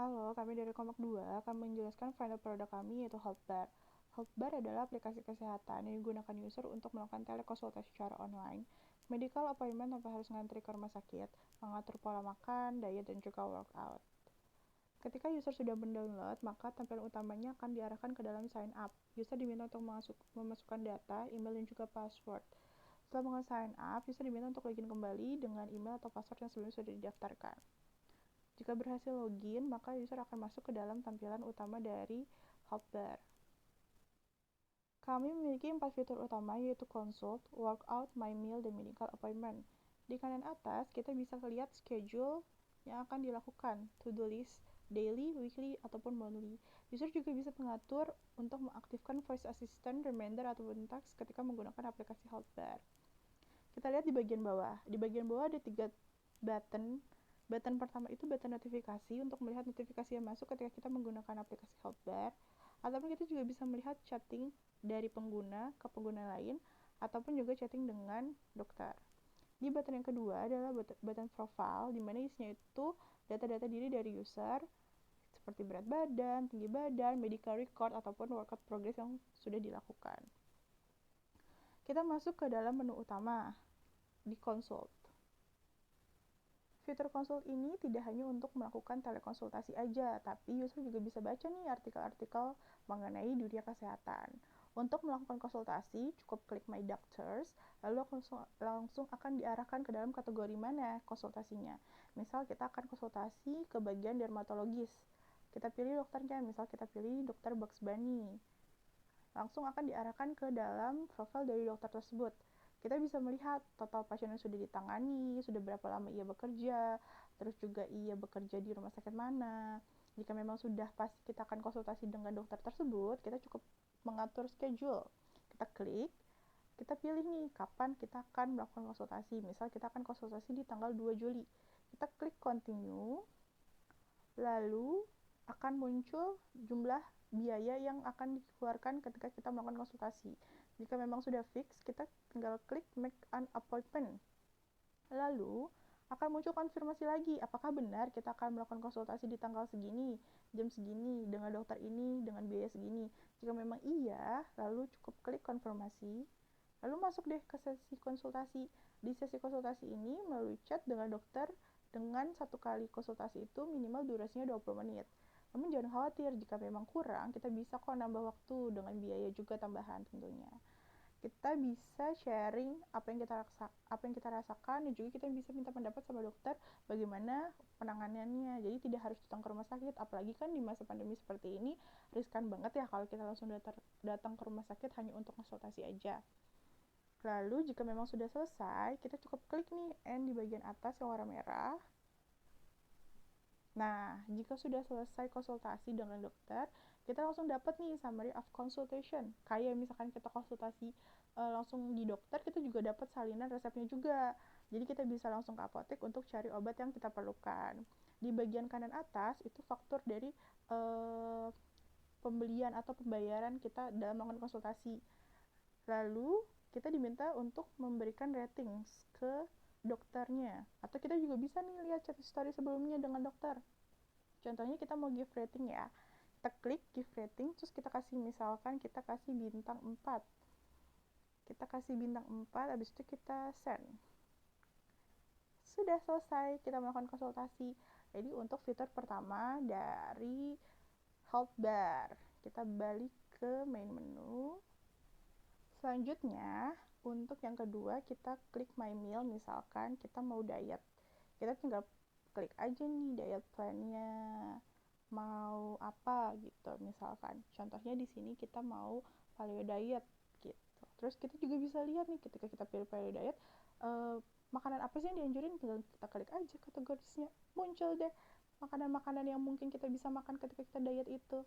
Halo, kami dari Kompak 2 akan menjelaskan final produk kami yaitu Healthbar. Healthbar adalah aplikasi kesehatan yang digunakan user untuk melakukan telekonsultasi secara online, medical appointment tanpa harus ngantri ke rumah sakit, mengatur pola makan, diet, dan juga workout. Ketika user sudah mendownload, maka tampilan utamanya akan diarahkan ke dalam sign up. User diminta untuk memasukkan data, email, dan juga password. Setelah melakukan sign up, user diminta untuk login kembali dengan email atau password yang sebelumnya sudah didaftarkan. Jika berhasil login, maka user akan masuk ke dalam tampilan utama dari Hotbar. Kami memiliki 4 fitur utama yaitu Consult, Workout, My Meal, dan Medical Appointment. Di kanan atas, kita bisa lihat schedule yang akan dilakukan, to-do list, daily, weekly, ataupun monthly. User juga bisa mengatur untuk mengaktifkan voice assistant, reminder, ataupun task ketika menggunakan aplikasi Hotbar. Kita lihat di bagian bawah. Di bagian bawah ada 3 button. Button pertama itu button notifikasi untuk melihat notifikasi yang masuk ketika kita menggunakan aplikasi Hotbar. Ataupun kita juga bisa melihat chatting dari pengguna ke pengguna lain, ataupun juga chatting dengan dokter. Di button yang kedua adalah button profile, di mana isinya itu data-data diri dari user, seperti berat badan, tinggi badan, medical record, ataupun workout progress yang sudah dilakukan. Kita masuk ke dalam menu utama di consult. Fitur konsult ini tidak hanya untuk melakukan telekonsultasi aja, tapi user juga bisa baca nih artikel-artikel mengenai dunia kesehatan. Untuk melakukan konsultasi, cukup klik My Doctors, lalu langsung akan diarahkan ke dalam kategori mana konsultasinya. Misal kita akan konsultasi ke bagian dermatologis. Kita pilih dokternya, misal kita pilih dokter Bugs Bunny. Langsung akan diarahkan ke dalam profil dari dokter tersebut. Kita bisa melihat total pasien yang sudah ditangani, sudah berapa lama ia bekerja, terus juga ia bekerja di rumah sakit mana. Jika memang sudah pasti kita akan konsultasi dengan dokter tersebut, kita cukup mengatur schedule. Kita klik, kita pilih nih kapan kita akan melakukan konsultasi. Misal kita akan konsultasi di tanggal 2 Juli. Kita klik continue, lalu akan muncul jumlah biaya yang akan dikeluarkan ketika kita melakukan konsultasi. Jika memang sudah fix, kita tinggal klik make an appointment. Lalu akan muncul konfirmasi lagi, apakah benar kita akan melakukan konsultasi di tanggal segini, jam segini, dengan dokter ini, dengan biaya segini. Jika memang iya, lalu cukup klik konfirmasi, lalu masuk deh ke sesi konsultasi. Di sesi konsultasi ini melalui chat dengan dokter, dengan satu kali konsultasi itu minimal durasinya 20 menit. Namun jangan khawatir, jika memang kurang, kita bisa kok nambah waktu dengan biaya juga tambahan tentunya. Kita bisa sharing apa yang kita rasakan, dan juga kita bisa minta pendapat sama dokter bagaimana penanganannya. Jadi tidak harus datang ke rumah sakit, apalagi kan di masa pandemi seperti ini riskan banget ya kalau kita langsung datang ke rumah sakit hanya untuk konsultasi aja. Lalu jika memang sudah selesai, kita cukup klik nih end di bagian atas yang warna merah. Nah, jika sudah selesai konsultasi dengan dokter, kita langsung dapat nih summary of consultation. Kayak misalkan kita konsultasi langsung di dokter, kita juga dapat salinan resepnya juga. Jadi kita bisa langsung ke apotek untuk cari obat yang kita perlukan. Di bagian kanan atas itu faktur dari pembelian atau pembayaran kita dalam melakukan konsultasi. Lalu kita diminta untuk memberikan ratings ke dokternya, atau kita juga bisa nih lihat chat history sebelumnya dengan dokter. Contohnya kita mau give rating ya, kita klik give rating, terus kita kasih, misalkan kita kasih bintang 4, kita kasih bintang 4, habis itu kita send. Sudah selesai kita melakukan konsultasi. Jadi untuk fitur pertama dari Healthbar, kita balik ke main menu. Selanjutnya, untuk yang kedua, kita klik My Meal, misalkan kita mau diet. Kita tinggal klik aja nih diet plan-nya, mau apa gitu misalkan. Contohnya di sini kita mau paleo diet gitu. Terus kita juga bisa lihat nih ketika kita pilih paleo diet, makanan apa sih yang dianjurin, tinggal kita klik aja kategorisnya. Muncul deh makanan-makanan yang mungkin kita bisa makan ketika kita diet itu.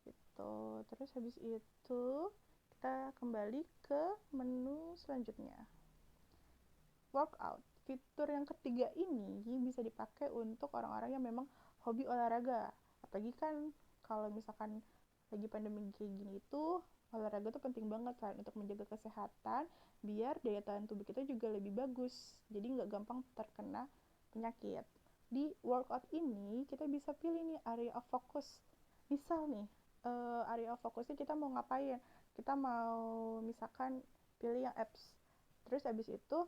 Gitu. Terus habis itu kita kembali ke menu selanjutnya. Workout. Fitur yang ketiga ini bisa dipakai untuk orang-orang yang memang hobi olahraga. Apalagi kan kalau misalkan lagi pandemi kayak gini itu, olahraga tuh penting banget kan untuk menjaga kesehatan, biar daya tahan tubuh kita juga lebih bagus. Jadi nggak gampang terkena penyakit. Di workout ini kita bisa pilih nih area of focus. Misal nih, area of fokusnya kita mau ngapain? Kita mau misalkan pilih yang abs. Terus abis itu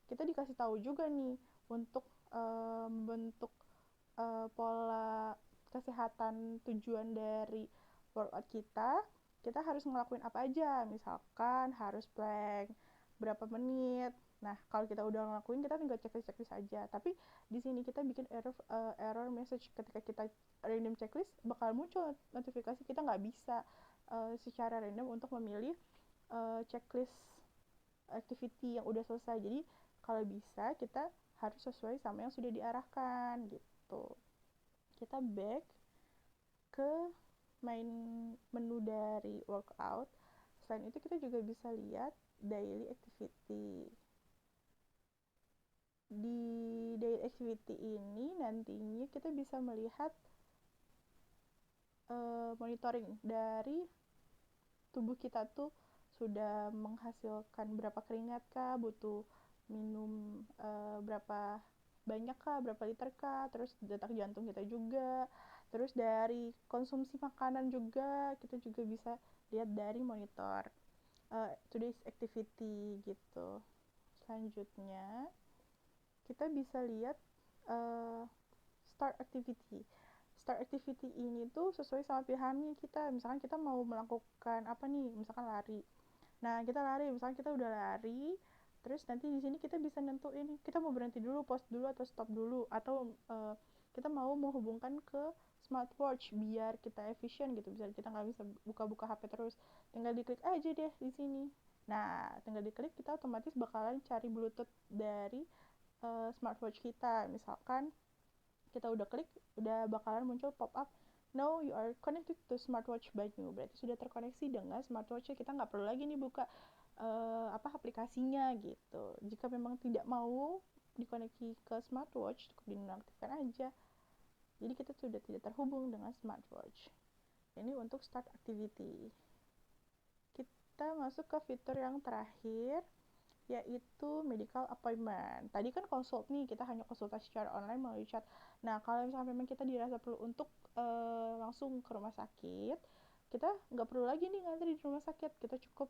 kita dikasih tahu juga nih untuk membentuk pola kesehatan tujuan dari workout kita harus ngelakuin apa aja. Misalkan harus plank berapa menit. Nah, kalau kita udah ngelakuin, kita tinggal checklist aja. Tapi di sini kita bikin error message ketika kita random checklist, bakal muncul notifikasi kita nggak bisa secara random untuk memilih checklist activity yang udah selesai. Jadi kalau bisa kita harus sesuai sama yang sudah diarahkan gitu. Kita back ke main menu dari workout. Selain itu kita juga bisa lihat daily activity. Di daily activity ini nantinya kita bisa melihat monitoring dari tubuh kita tuh sudah menghasilkan berapa keringat kah, butuh minum berapa banyak kah, berapa liter kah, terus detak jantung kita juga, terus dari konsumsi makanan juga kita juga bisa lihat dari monitor today's activity gitu. Selanjutnya kita bisa lihat uh, start activity. Start activity ini tuh sesuai sama pilihannya kita. Misalkan kita mau melakukan apa nih? Misalkan lari. Nah, kita lari, misalkan kita udah lari, terus nanti di sini kita bisa nentuin kita mau berhenti dulu, pause dulu atau stop dulu, atau kita mau menghubungkan ke smartwatch biar kita efisien gitu, bisa kita nggak bisa buka-buka HP terus, tinggal diklik aja deh di sini. Nah, tinggal diklik kita otomatis bakalan cari Bluetooth dari smartwatch kita. Misalkan kita udah klik, udah bakalan muncul pop up now you are connected to smartwatch by new, berarti sudah terkoneksi dengan smartwatch. Kita nggak perlu lagi nih buka aplikasinya gitu. Jika memang tidak mau dikoneksi ke smartwatch, cukup dinonaktifkan aja, jadi kita sudah tidak terhubung dengan smartwatch. Ini untuk start activity. Kita masuk ke fitur yang terakhir, yaitu medical appointment. Tadi kan consult nih, kita hanya konsultasi secara online melalui chat. Nah, kalau misalnya memang kita dirasa perlu untuk langsung ke rumah sakit, kita nggak perlu lagi nih ngantri di rumah sakit. Kita cukup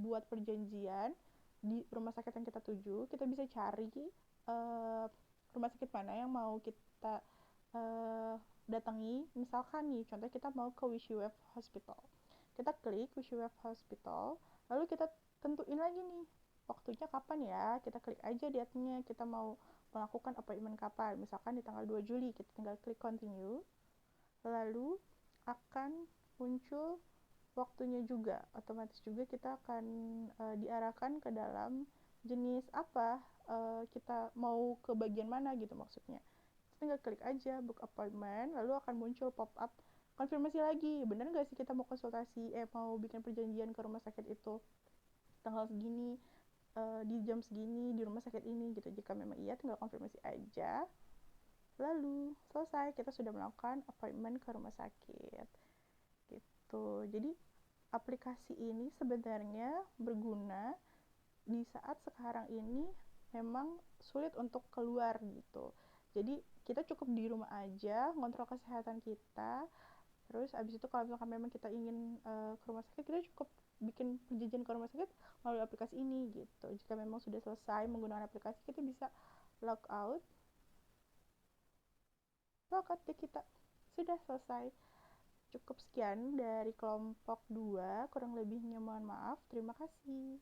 buat perjanjian di rumah sakit yang kita tuju. Kita bisa cari rumah sakit mana yang mau kita datangi. Misalkan nih, contoh kita mau ke WishUF Hospital. Kita klik WishUF Hospital, lalu kita tentuin lagi nih waktunya kapan ya, kita klik aja date-nya, kita mau melakukan appointment kapan, misalkan di tanggal 2 Juli, kita tinggal klik continue, lalu akan muncul waktunya juga, otomatis juga kita akan diarahkan ke dalam jenis apa, kita mau ke bagian mana gitu maksudnya. Kita tinggal klik aja book appointment, lalu akan muncul pop up konfirmasi lagi, bener nggak sih kita mau konsultasi, mau bikin perjanjian ke rumah sakit itu tanggal segini, di jam segini, di rumah sakit ini gitu. Jika memang iya, tinggal konfirmasi aja, lalu selesai, kita sudah melakukan appointment ke rumah sakit gitu. Jadi aplikasi ini sebenarnya berguna di saat sekarang ini memang sulit untuk keluar gitu. Jadi kita cukup di rumah aja, ngontrol kesehatan kita. Terus abis itu kalau misalkan memang kita ingin ke rumah sakit, kita cukup bikin perjanjian ke rumah sakit melalui aplikasi ini gitu. Jika memang sudah selesai menggunakan aplikasi, kita bisa log out deh kita. Sudah selesai. Cukup sekian dari kelompok 2, kurang lebihnya mohon maaf. Terima kasih.